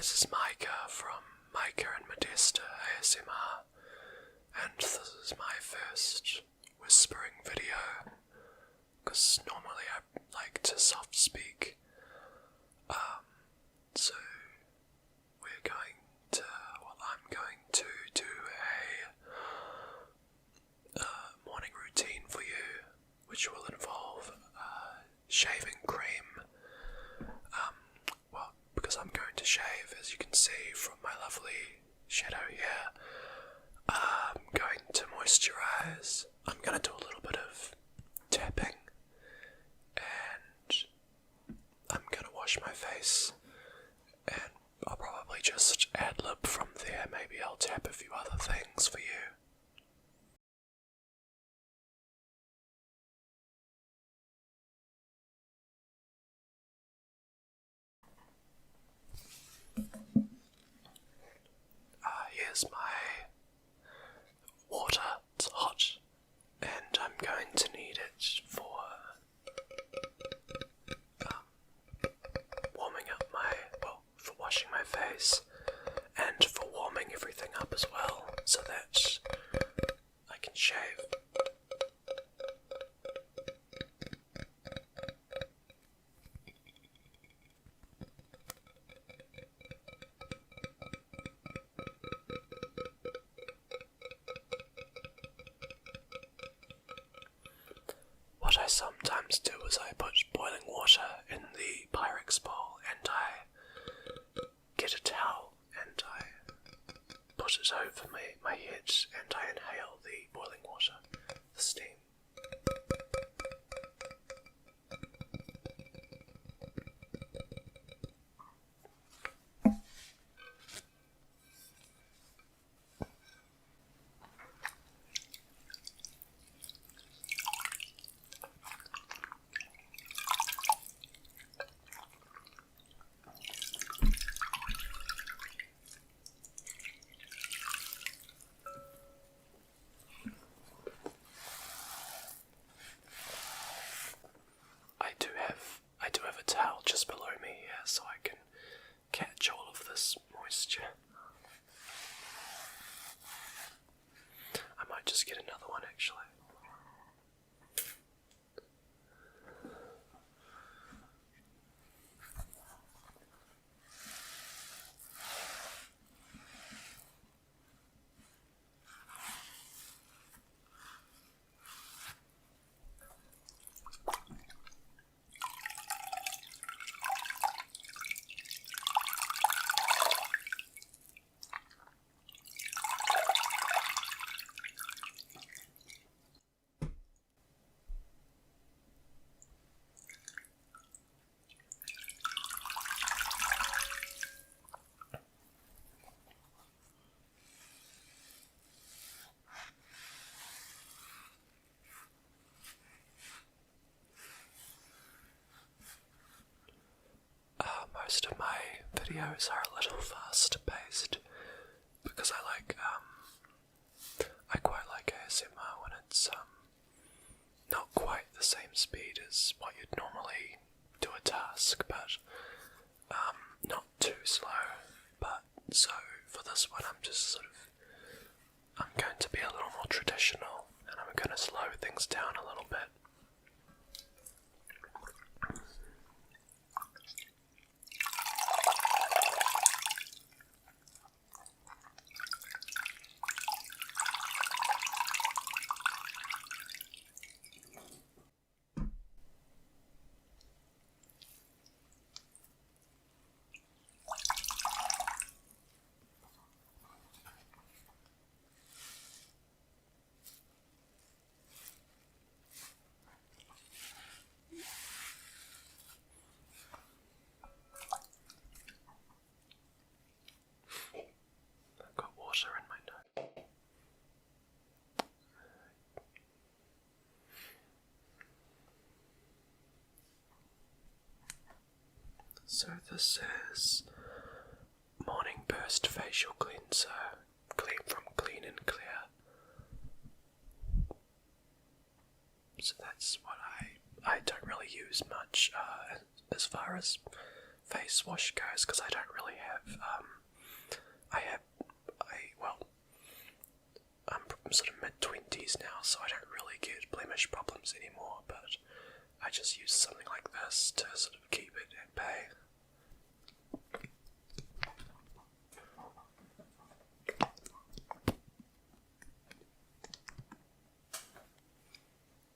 This is Micah from Micah and Modesta ASMR, and this is my first whispering video, because normally I like to soft speak. So I'm going to do a morning routine for you, which will involve shaving cream. Because I'm going to shave, as you can see from my lovely shadow here. I'm going to moisturize. I'm going to do a little bit of tapping, and I'm going to wash my face, and I'll probably just ad-lib from there. Maybe I'll tap a few other things for you. Here's my water. It's hot, and I'm going to need it for warming up for washing my face, and for warming everything up as well, so that I can shave. What I sometimes do is I put boiling water in the Pyrex bowl, and I get a towel and I put it over my head, and I inhale the boiling water, the steam. I do have a towel just below me here, so I can catch all of this moisture. I might just get another one actually. Most of my videos are a little faster paced because I quite like ASMR when it's not quite the same speed as what you'd normally do a task, but not too slow. But so for this one I'm going to be a little more traditional, and I'm going to slow things down a little bit. In my nose. So this is Morning Burst Facial Cleanser, clean from Clean and Clear. So that's what I don't really use much as far as face wash goes, because I don't really have, I'm sort of mid-20s now, so I don't really get blemish problems anymore, but I just use something like this to sort of keep it at bay.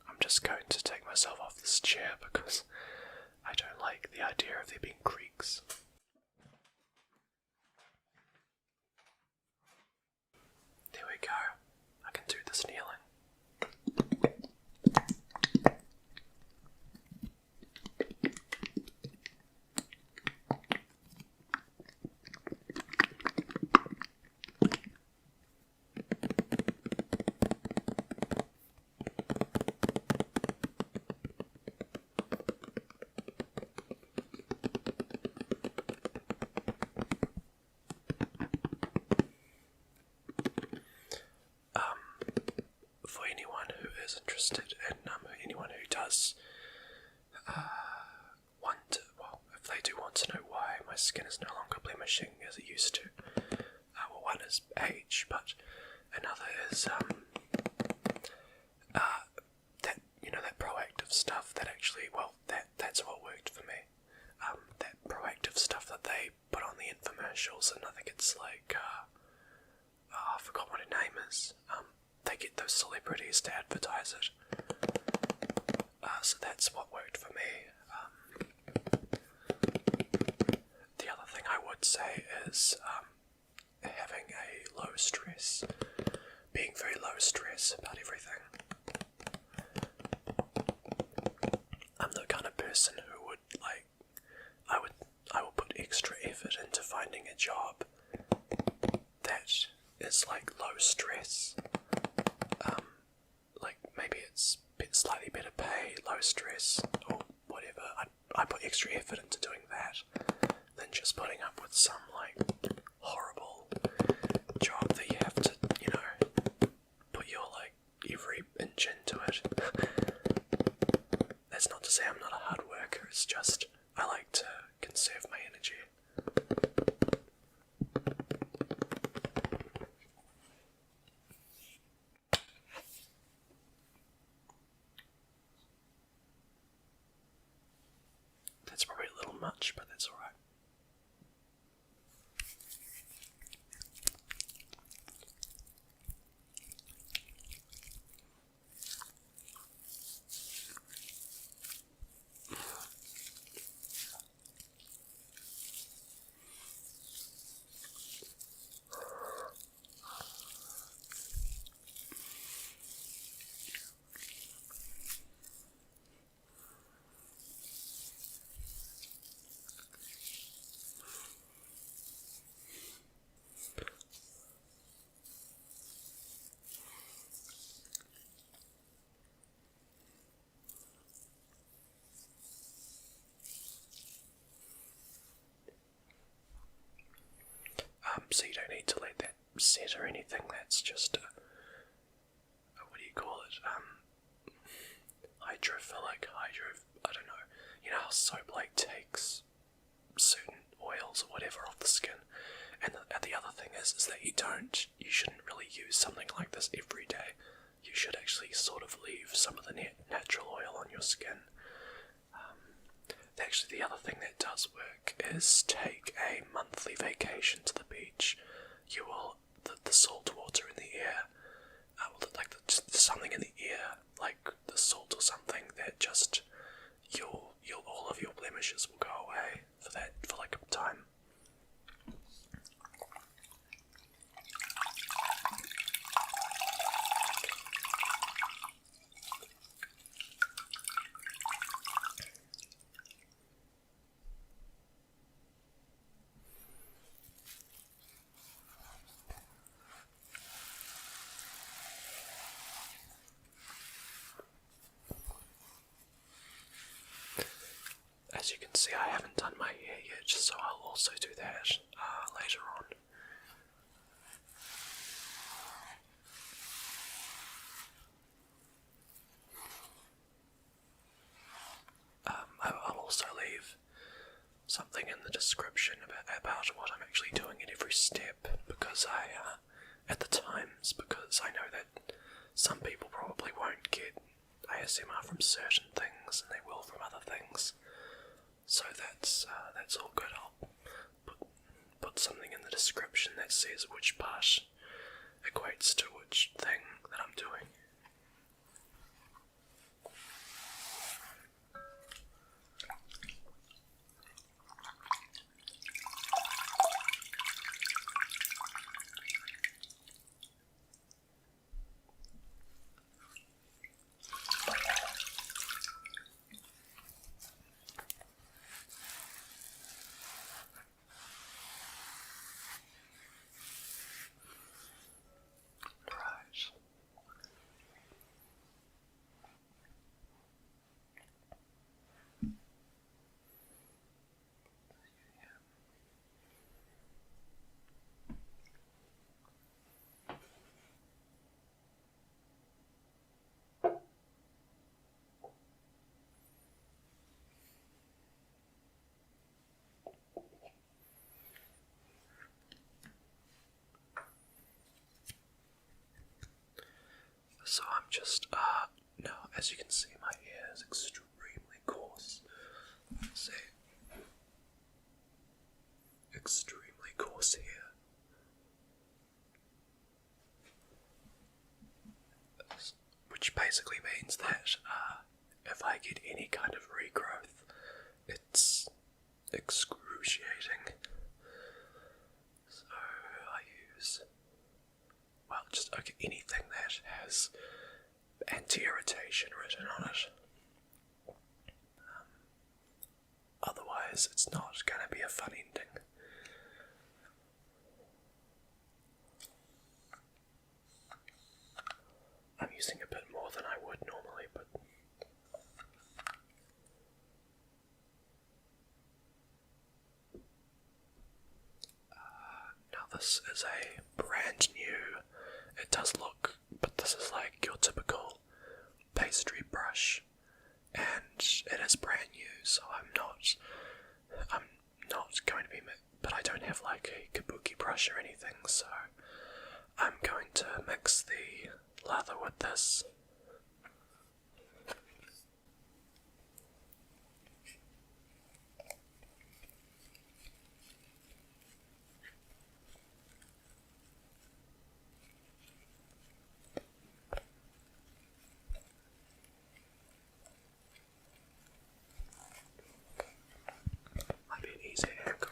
I'm just going to take myself off this chair because I don't like the idea of there being creaks. There we go. I can do this kneeling. For anyone who is interested in anyone who does if they do want to know why my skin is no longer blemishing as it used to, one is age, but another is that proactive stuff that actually, that's what worked for me. That proactive stuff that they put on the infomercials, and I think it's like I forgot what her name is. They get those celebrities to advertise it. So that's what worked for me. The other thing I would say is having a low stress, being very low stress about everything. I'm the kind of person who would I will put extra effort into finding a job that is like low stress. Maybe it's slightly better pay, low stress, or whatever. I put extra effort into doing that than just putting up with some horrible job that you have to, put your every inch into it. That's not to say I'm not a hard worker, it's just I like to conserve my energy. That's probably a little much, but that's alright. So you don't need to let that set or anything, that's just what do you call it, I don't know, you know how soap takes certain oils or whatever off the skin, and the other thing is that you shouldn't really use something like this every day. You should actually sort of leave some of the natural oil on your skin. Actually, the other thing that does work is take a monthly vacation to the beach. You will, the salt water in the air, something in the air, like the salt or something, that just, all of your blemishes will go away for a time. As you can see, I haven't done my hair yet, so I'll also do that later on. I'll also leave something in the description about what I'm actually doing at every step, because because I know that some people probably won't get ASMR from certain things and they will from other things. So that's all good. I'll put something in the description that says which part equates to which thing that I'm doing. So I'm just, now as you can see, my hair is extremely coarse. See? Extremely coarse hair. Which basically means that, if I get any kind of regrowth, it's excruciating. So I use, well, just anything that has anti-irritation written on it. Otherwise, it's not going to be a fun ending. I'm using a bit more than I would normally, but now this is a brand new, it does look, but this is like your typical pastry brush, and it is brand new, so I'm not going to be, but I don't have like a kabuki brush or anything, so I'm going to mix the lather with this. Might be an easy angle.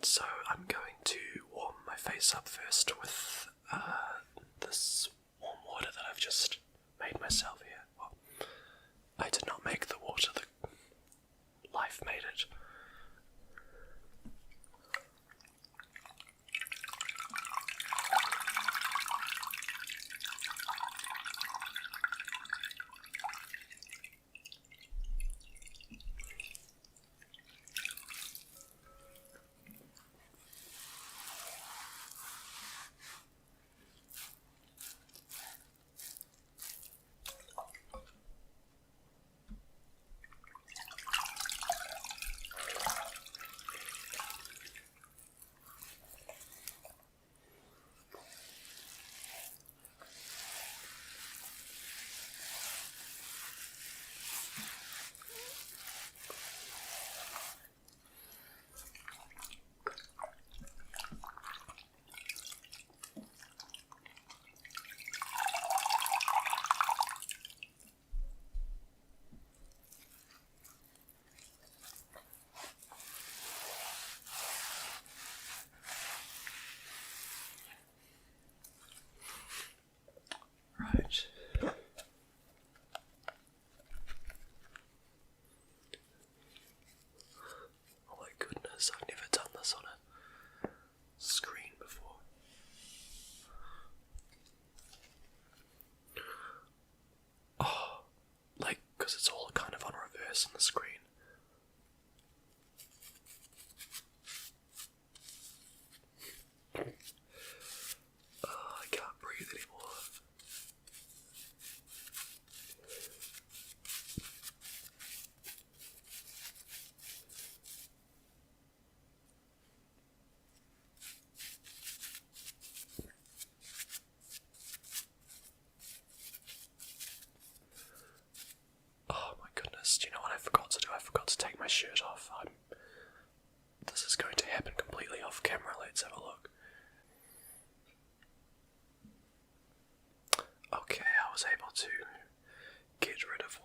So I'm going to warm my face up first with this warm water that I've just made myself here. Well, I did not make the water, the life made it. Right. Oh my goodness, I've never done this on a screen before. Oh, like, because it's all kind of on reverse on the screen. Oh, I can't breathe anymore. Oh my goodness, do you know what I forgot to do? I forgot to take my shirt off. This is going to happen completely off camera. Let's have a look. Okay, I was able to get rid of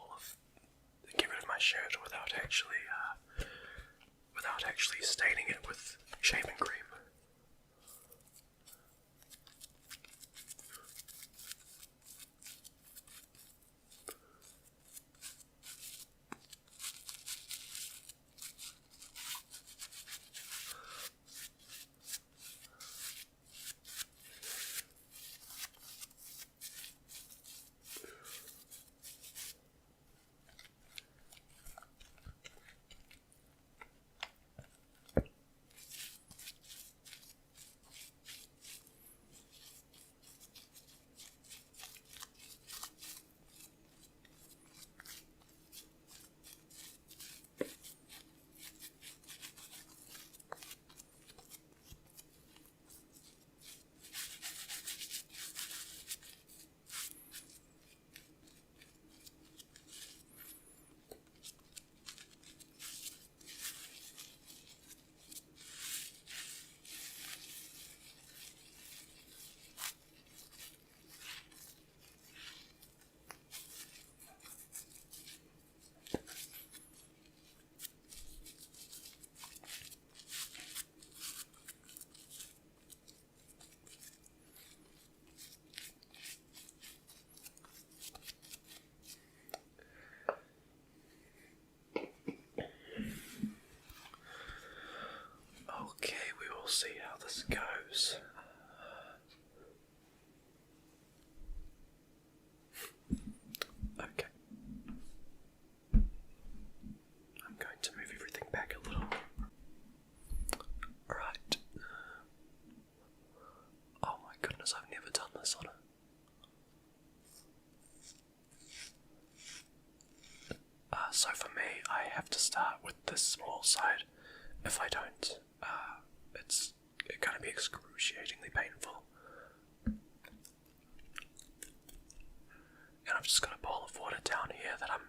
my shirt without actually staining it with shaving cream. Okay, we will see how this goes. Okay. I'm going to move everything back a little. Right. Oh my goodness, I've never done this on it. So for me, I have to start with this small side. If I don't, it's going to be excruciatingly painful. And I've just got a bowl of water down here that I'm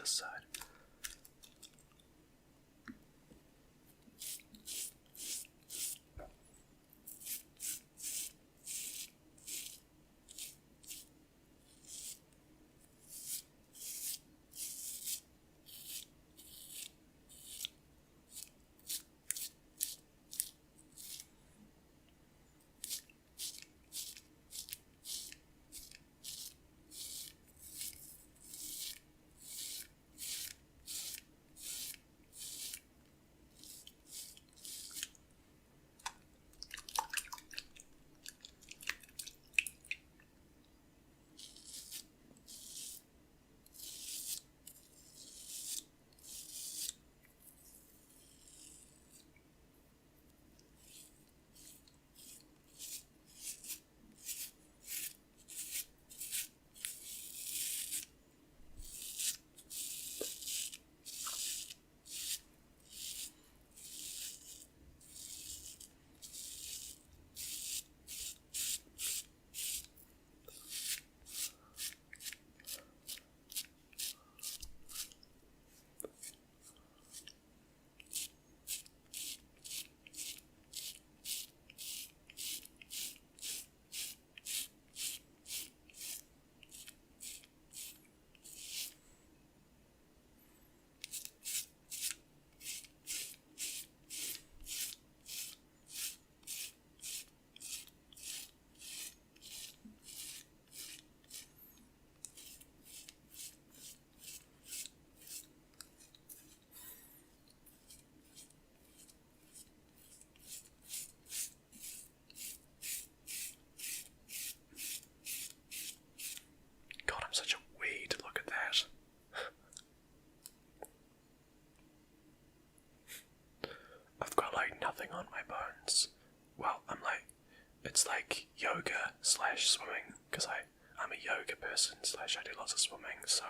this side. God, I'm such a weed, look at that. I've got like nothing on my bones. Well, it's like yoga slash swimming, because I'm a yoga person slash I do lots of swimming, so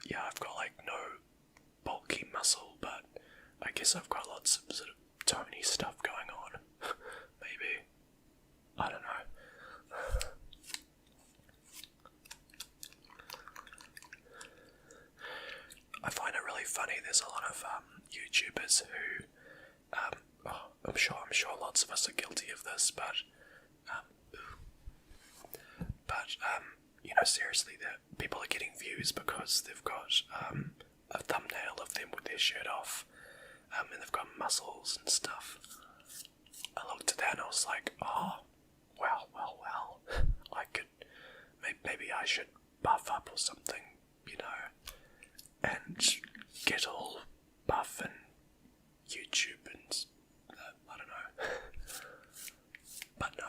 yeah, I've got like no bulky muscle, but I guess I've got lots of sort of tony stuff going on. Maybe. I don't know. I find it really funny, there's a lot of YouTubers who, I'm sure lots of us are guilty of this, but you know, seriously, that people are getting views because they've got a thumbnail of them with their shirt off, and they've got muscles and stuff. I looked at that and I was like, oh, well, I could, maybe I should buff up or something, you know, and get all buff and YouTube and, I don't know, but no.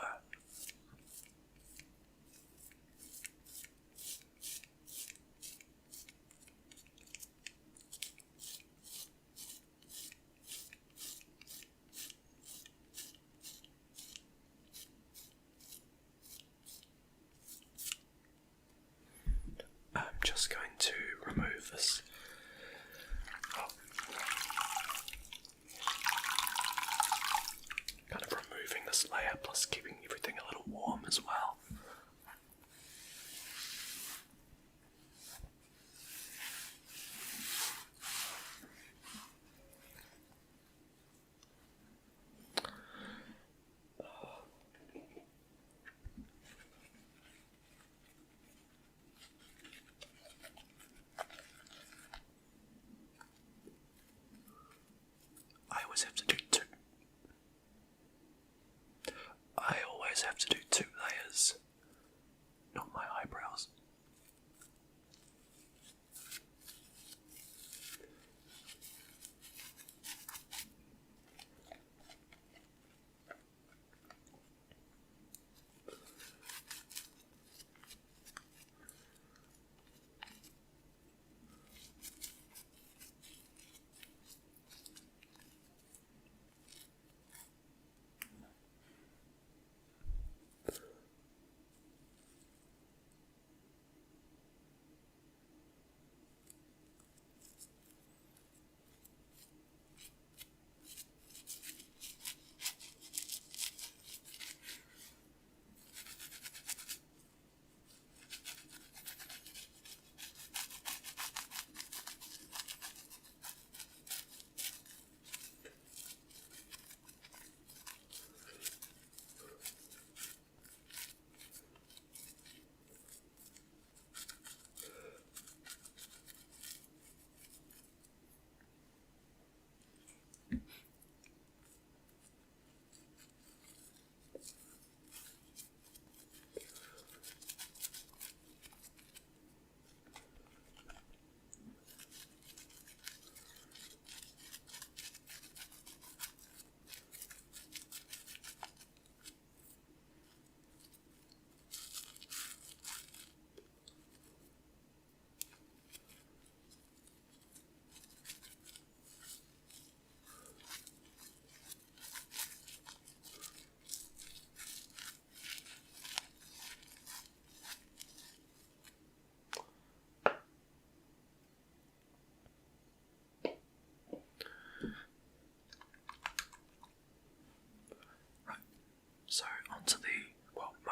I'm just going to remove this. Kind of removing this layer plus keeping everything a little warm as well. I always have to do two layers, not my eyebrows.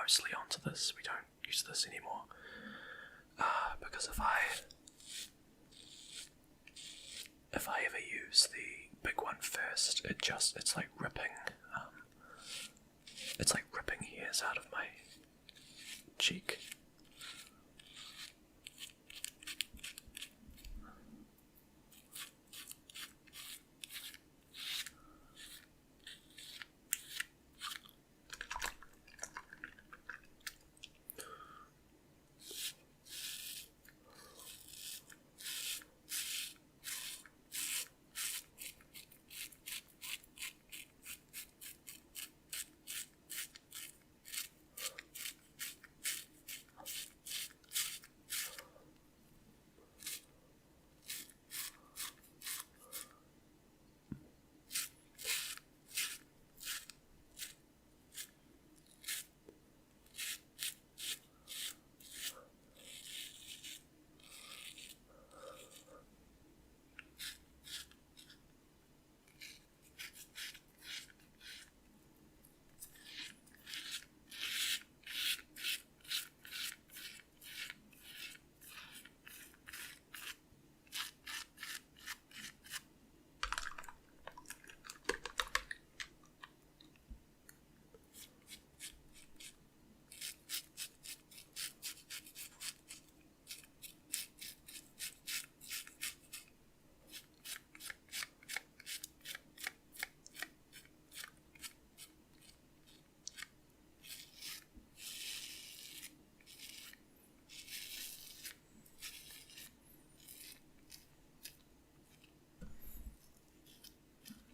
mostly onto this. We don't use this anymore. Because if I ever use the big one first, it's like ripping hairs out of my cheek.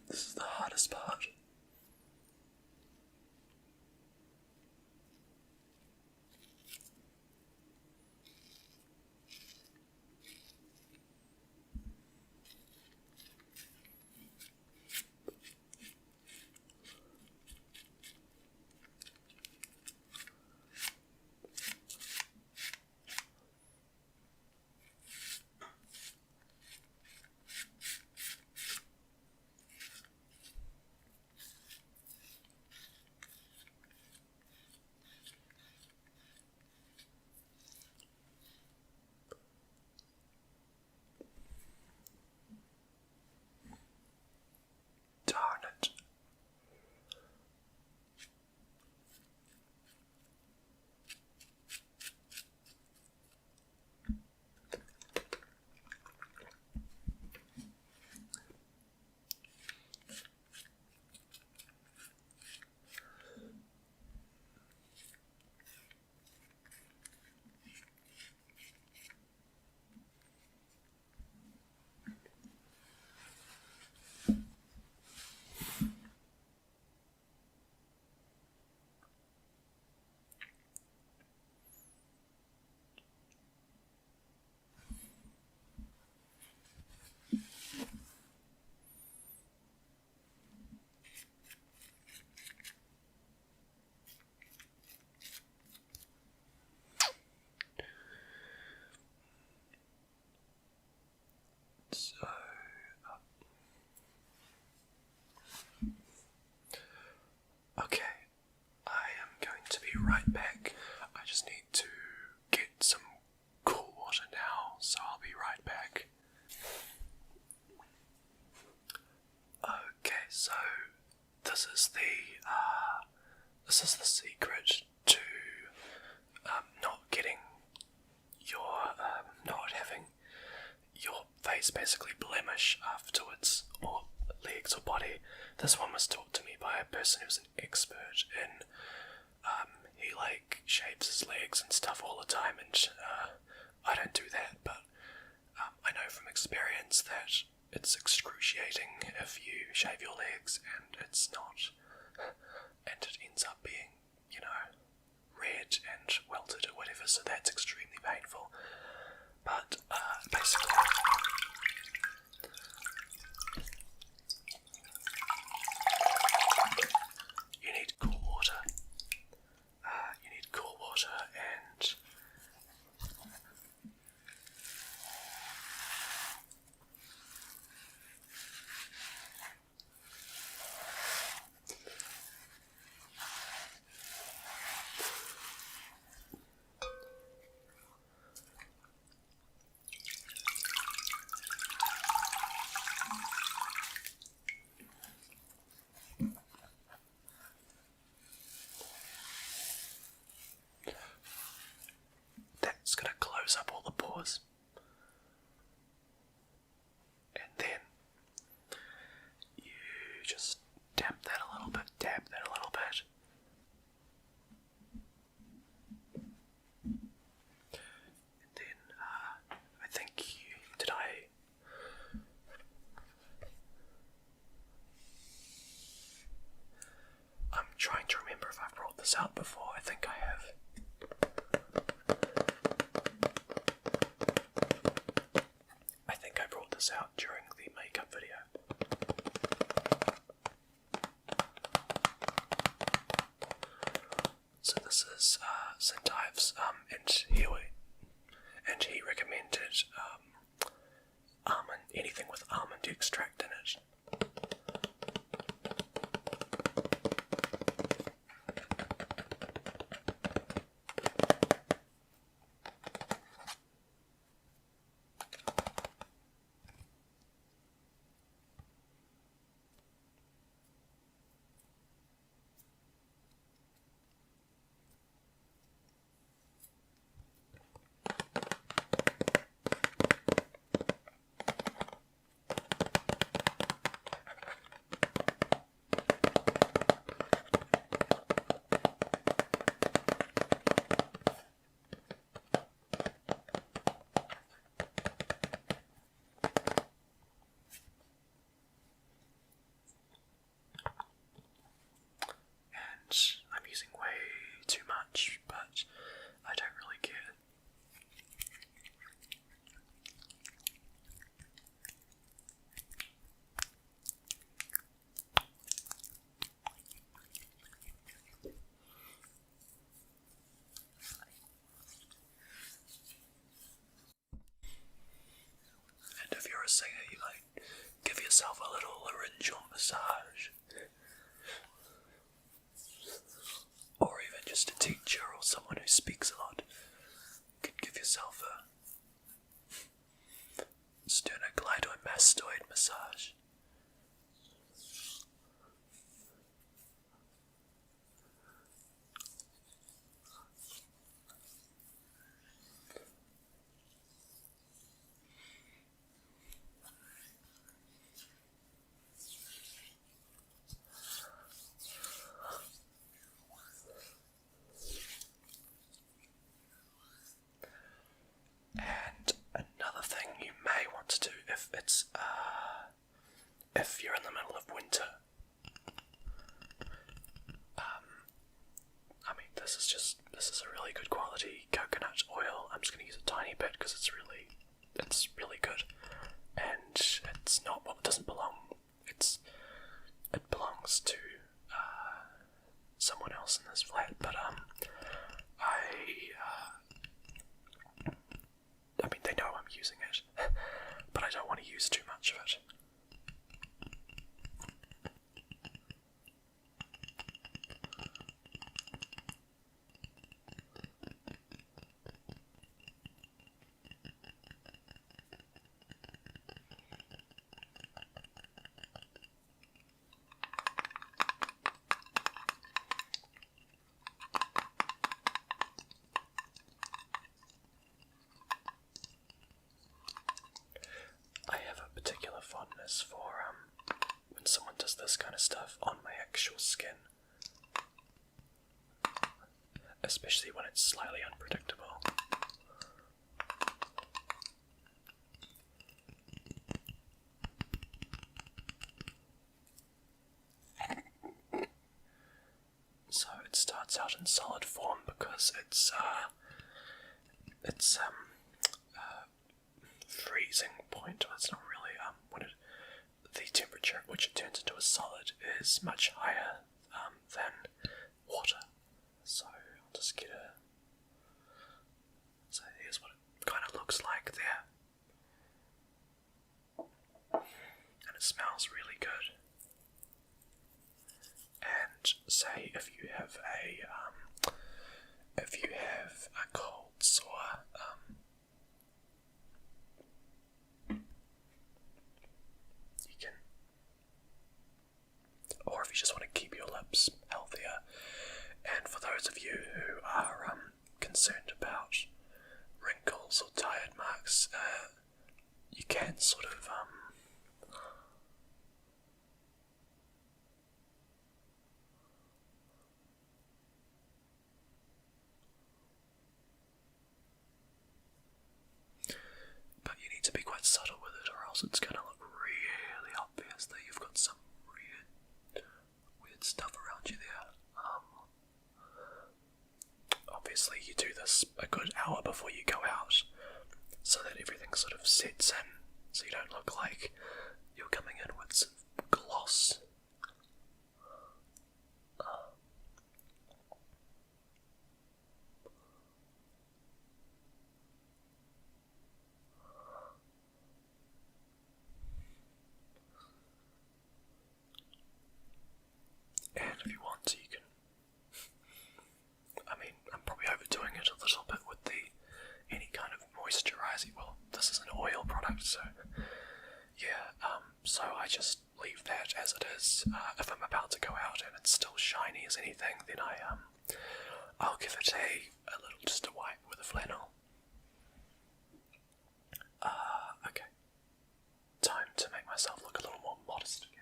This is the hardest part. Darn it. So, okay, I am going to be right back. I just need to get some cool water now, so I'll be right back. Okay, so this is the secret to not having your face basically blemish afterwards, or legs or body. This one was taught to me by a person who's an expert in, he shaves his legs and stuff all the time, and I don't do that, but I know from experience that it's excruciating if you shave your legs and it's not, and it ends up being, red and welted or whatever, so that's extremely painful. But basically, you need cool water. And St. Ives, and he recommended anything with almond extract in it. I'm using way too much, but I don't really care. And if you're a singer, you might give yourself a little laryngeal massage. Or even just a teacher or someone who speaks a lot. You could give yourself a sternocleidomastoid massage. And another thing you may want to do if you're in the middle of winter, this is a really good quality coconut oil. I'm just going to use a tiny bit because it's really good, and it's not, well, it doesn't belong. It belongs to someone else in this flat, but I mean, they know I'm using it, but I don't want to use too much of it. I have a particular fondness for when someone does this kind of stuff on my actual skin, especially when it's slightly unpredictable. So it starts out in solid form because it's freezing point. Well, it's not really the temperature at which it turns into a solid is much higher than water. So I'll just get so here's what it kind of looks like there, and it smells really good. And say if you have a cold sore, you can, or if you just want to keep your lips healthier, and for those of you who are concerned about wrinkles or tired marks, you can sort of but you need to be quite subtle with it, or else it's going to look really obvious that you've got some weird stuff around you there. Obviously you do this a good hour before you go out, so that everything sort of sets in, so you don't look like you're coming in with some gloss. just leave that as it is. If I'm about to go out and it's still shiny as anything, then I'll give it just a wipe with a flannel. Okay. Time to make myself look a little more modest again.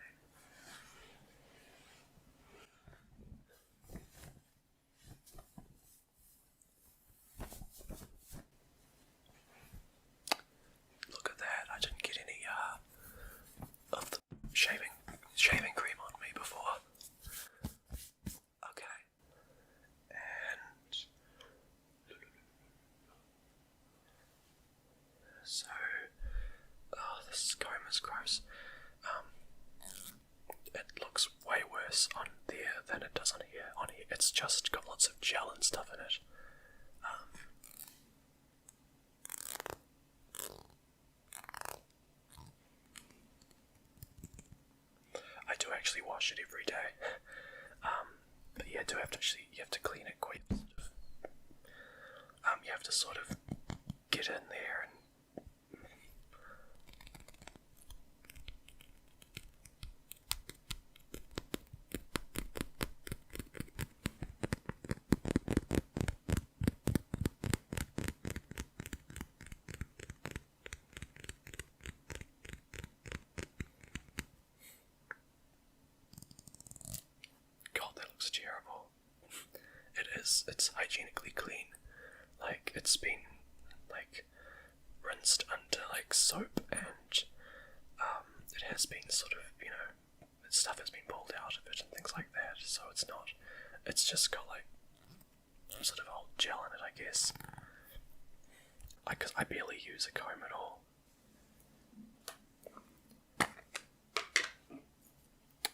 Look at that, I didn't get any of the shaving cream on me before. Okay. And so this comb is gross. It looks way worse on there than it does on here. On here it's just got lots of gel and stuff in it. I do actually wash it every day, but you do have to clean it quite. You have to sort of get in there and. God, that looks terrible. It is. It's hygienically clean. Like, it's been, like, rinsed under, like, soap, and, it has been sort of, stuff has been pulled out of it and things like that, so it's just got, like, sort of old gel in it, I guess. Because I barely use a comb at all.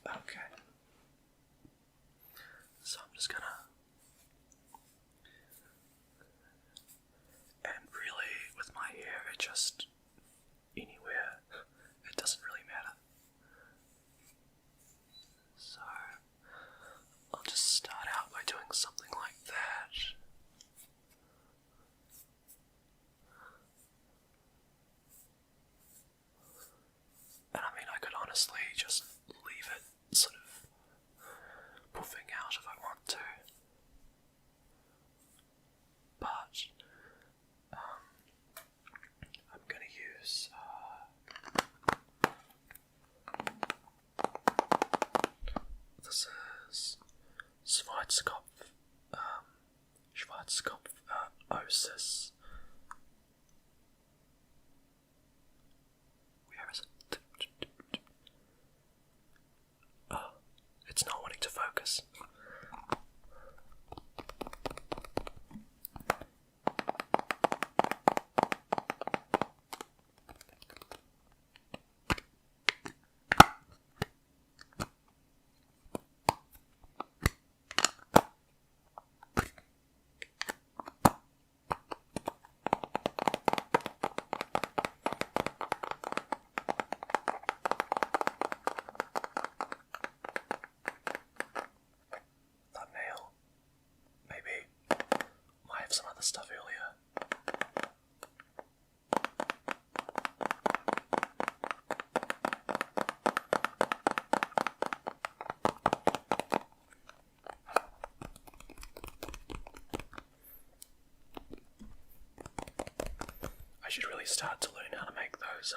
Okay. So I'm just gonna. And really, with my hair, it just. Anywhere. It doesn't really matter. So. I'll just start out by doing something like that. And I mean, I could honestly just leave it sort of puffing out if I want to. But, I'm gonna use, this is Schwarzkopf Osis. Where is it? Oh, it's not wanting to focus. Thumbnail. Maybe. Might have some other stuff earlier. I should really start to learn how to make those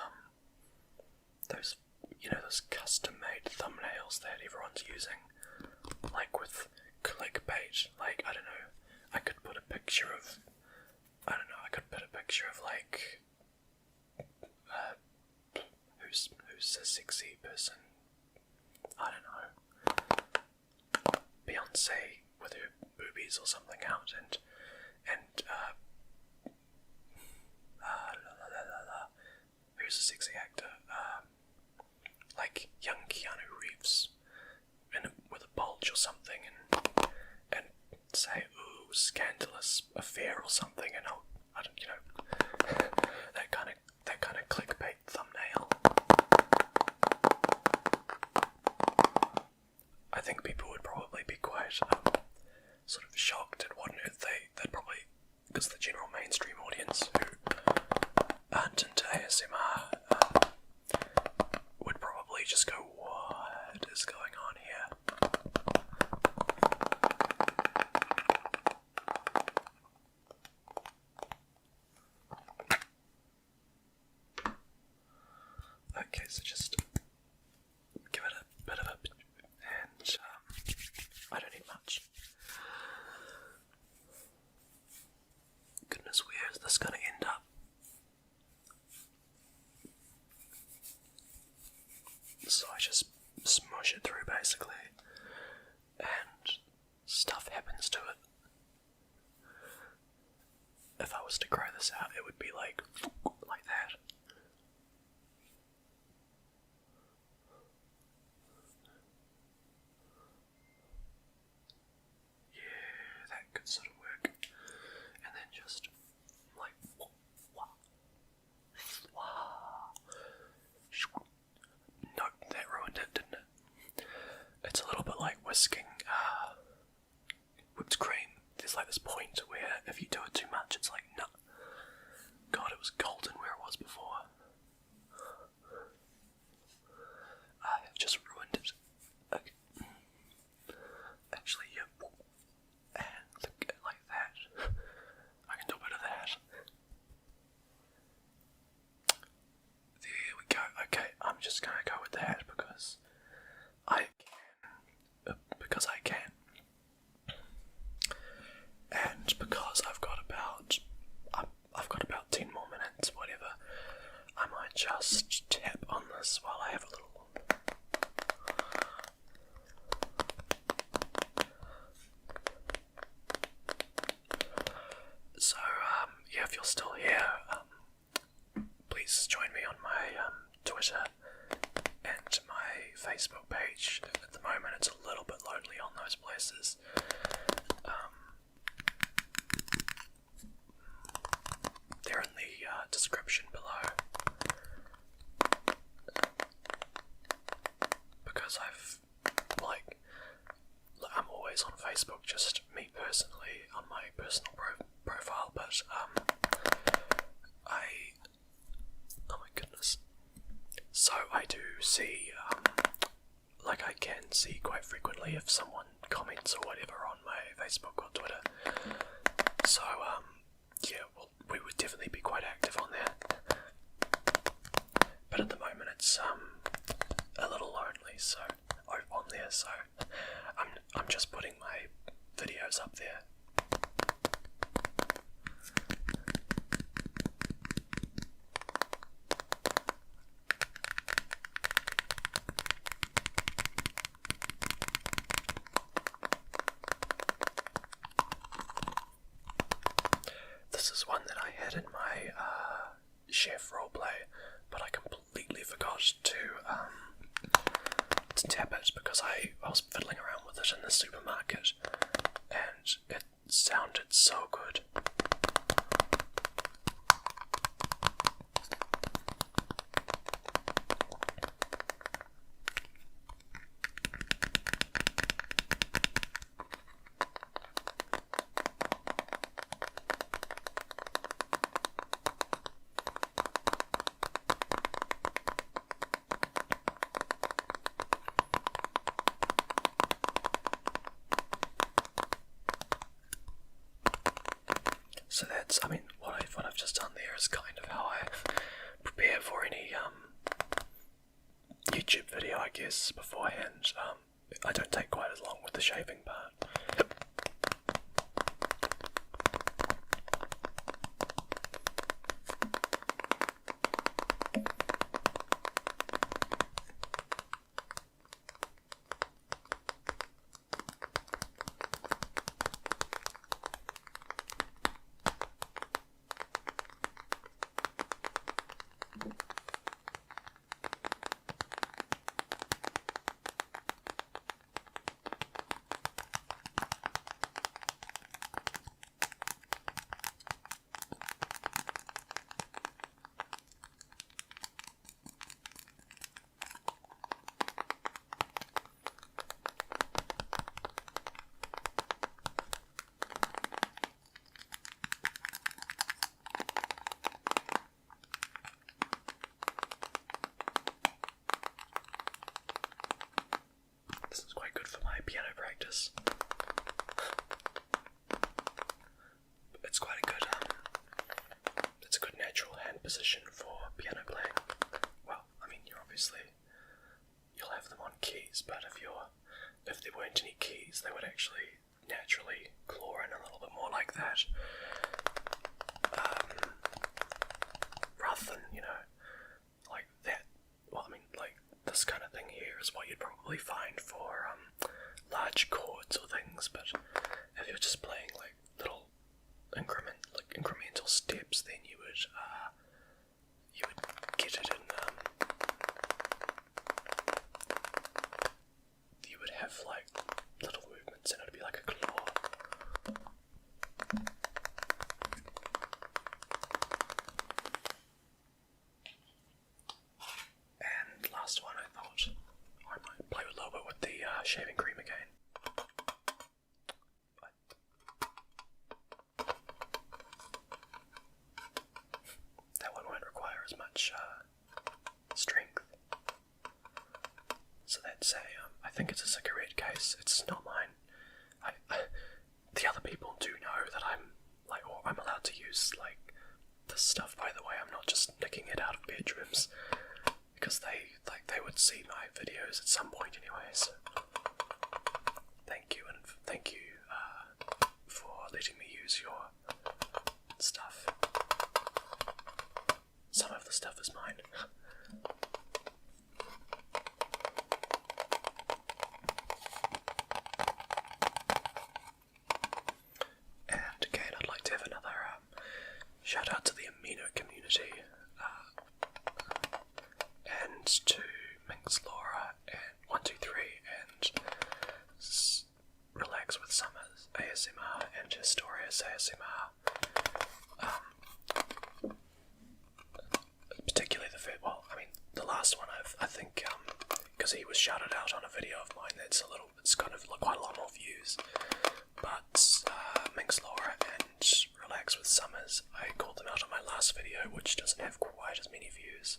custom-made thumbnails that everyone's using, like with clickbait. Like, I don't know, I could put a picture of, like, who's a sexy person, I don't know, Beyonce with her boobies or something out, and who's a sexy actor, like young Keanu Reeves with a bulge or something, and say, ooh, scandalous affair or something, and I don't, that kind of clickbait thumbnail. I think people would probably be quite sort of shocked at what on earth they'd probably, because the general mainstream audience who aren't into ASMR would probably immediately just go, what is going on here? Okay, so just give it a bit of a, and I don't need much. Goodness, where is this going to end up? So I just smush it through basically, and stuff happens to it. If I was to grow this out, it would be like that. Yeah, that could sort of work. And then just like no, that ruined it, didn't it? It's a little bit like whisking whipped cream. There's like this point where if you do it too much, it's like, no. God, it was golden where it was before. I've just ruined it. Okay. Actually, yeah. And look like that. I can do a bit of that. There we go. Okay, I'm just gonna go with that because I can. And because I've got about 10 more minutes, whatever, I might just tap on this while I have a little. So, yeah, if you're still here, please join me on my Twitter and my Facebook page. At the moment, it's a little bit lonely on those places. They're in the description below. Because I'm always on Facebook, just me personally, on my personal profile, but oh my goodness. So I do see, I can see quite frequently if someone comments or whatever on my Facebook or Twitter. So, yeah, well, we would definitely be quite active on there. But at the moment it's, a little lonely, so, on there, so, I'm just putting my videos up there. This is one that I had in my chef roleplay, but I completely forgot to tap it because I was fiddling around with it in the supermarket, and it sounded so good. So that's, what I've just done there is kind of how I prepare for any YouTube video, I guess, beforehand. I don't take quite as long with the shaving part. piano practice. It's quite a good, it's a good natural hand position for piano playing. Well, I mean, you'll have them on keys, but if there weren't any keys, they would actually naturally claw in a little bit more like that. Rather than, like that. Well, I mean, like, this kind of thing here is what you'd probably find for large chords or things, but if you're just playing like little incremental steps, then you would get it in, you would have like little movements and it would be like a claw. And last one, I thought I might play a little bit with the shaving cream again. That one won't require as much strength. So that's I think it's a cigarette case. It's not mine. The other people do know that I'm allowed to use like this stuff. By the way, I'm not just nicking it out of bedrooms because they would see my videos at some point anyway. So thank you, and thank you for letting me use your stuff. Some of the stuff is mine. And again, I'd like to have another shout out to the amino community, and to Minx Laura and 123 and Relax with Summers ASMR and Historias ASMR. Particularly the last one I think because he was shouted out on a video of mine it's kind of quite a lot more views. But Minx Laura and Relax with Summers, I called them out on my last video, which doesn't have quite as many views.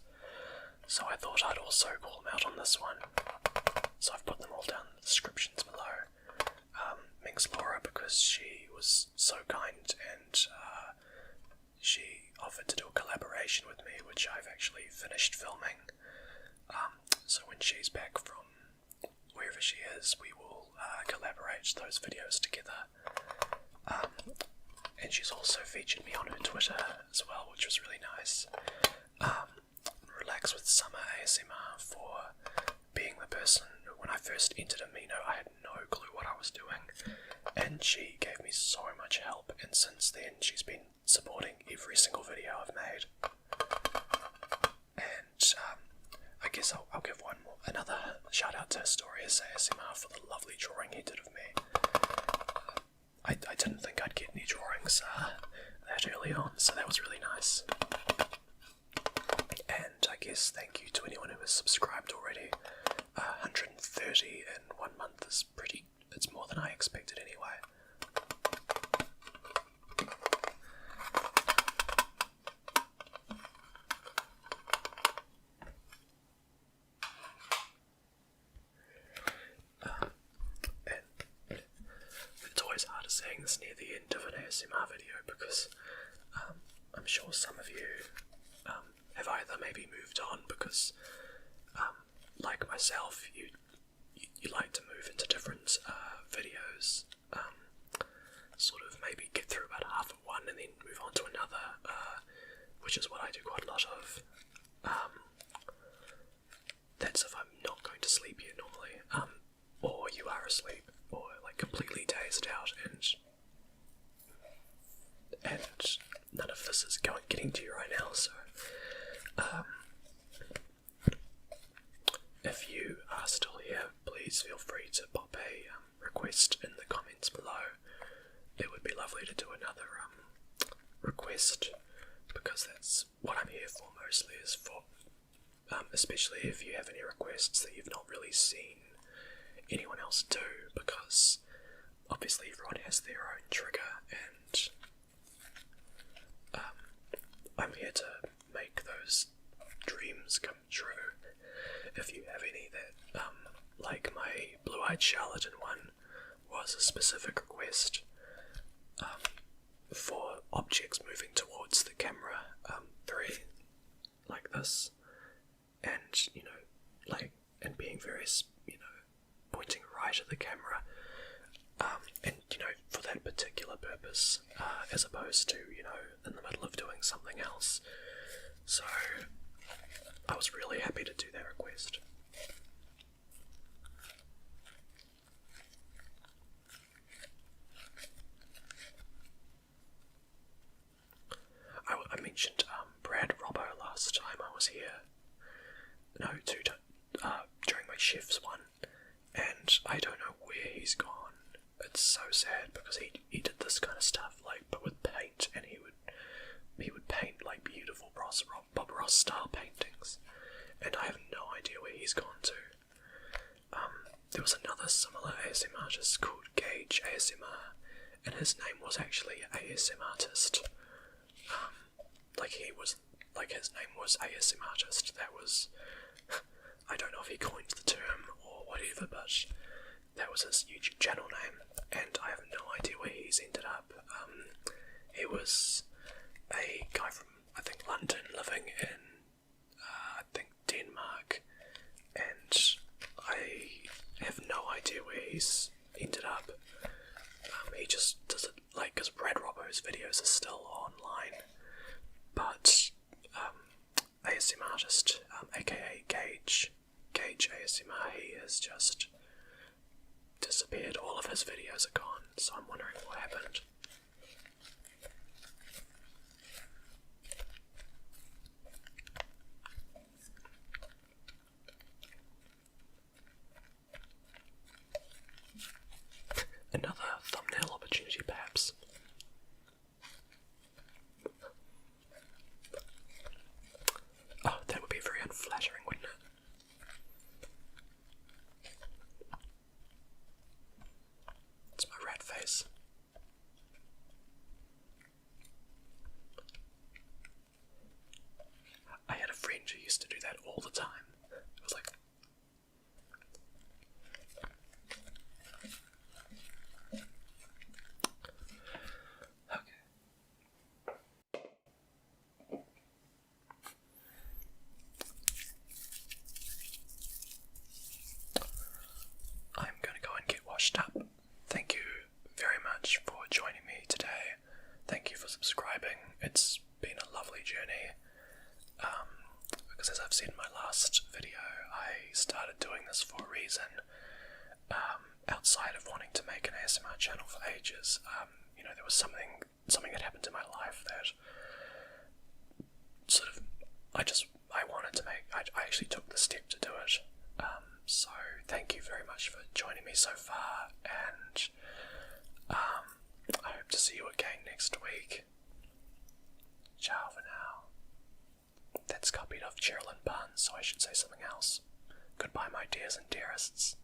So I thought I'd also call them out on this one. So I've put them all down in the descriptions below. Minx Laura, because she was so kind and she offered to do a collaboration with me, which I've actually finished filming. So when she's back from wherever she is, we will collaborate those videos together. And she's also featured me on her Twitter as well, which was really nice. Relax with Summer ASMR for being the person who, when I first entered Amino, I had no clue what I was doing, and she gave me so much help, and since then she's been supporting every single video I've made. And I guess I'll give another shout out to Historias ASMR for the lovely drawing he did of me. I didn't think I'd get any drawings that early on, so that was really nice. And I guess thank you to anyone who has subscribed already. 130 in 1 month is it's more than I expected anyway. It's always hard saying this near the end of an ASMR video because I'm sure some of you have either maybe moved on because, like myself, you like to move into different videos, sort of maybe get through about half of one and then move on to another, which is what I do quite a lot of. That's if I'm not going to sleep yet normally, or you are asleep, or like completely dazed out, and none of this is getting to you right now, so if you are still here, please feel free to pop a request in the comments below. It would be lovely to do another request, because that's what I'm here for mostly, is for especially if you have any requests that you've not really seen anyone else do, because obviously everyone has their own trigger, and I'm here to make those dreams come true. If you have any that like my blue-eyed Charlatan one was a specific request for objects moving towards the camera, very like this, and and being very, pointing right at the camera, and for that particular purpose, as opposed to in the middle of doing something else. So I was really happy to do that request. I mentioned Brad Robbo last time I was here. No, during my chef's one, and I don't know where he's gone. It's so sad because he did this kind of stuff, but with paint, and he would paint like beautiful Bob Ross style paintings, and I have no idea where he's gone to. There was another similar ASM artist called Gage ASMR, and his name was actually ASM Artist. His name was ASM Artist. That was, I don't know if he coined the term or whatever, but that was his YouTube channel name, and I have no idea where he's ended up. He was a guy from, I think, London, living in, I think, Denmark, and I have no idea where he's ended up. He just does it, because Brad Robbo's videos are still online, but ASM Artist, aka Gage ASMR, he has just disappeared. All of his videos are gone, so I'm wondering what happened. Another thumbnail opportunity, perhaps. Oh, that would be very unflattering, wouldn't it? It's my rat face. I had a friend who used to do that all the time. It was like... I'm going to go and get washed up. Thank you very much for joining me today. Thank you for subscribing. It's been a lovely journey. Because as I've said in my last video, I started doing this for a reason. Outside of wanting to make an ASMR channel for ages, there was something that happened in my life that sort of, I wanted to make, I actually took the step to do it. So thank you very much for joining me so far, and I hope to see you again next week. Ciao for now. That's copied of Geraldine Barnes, so I should say something else. Goodbye, my dears and dearests.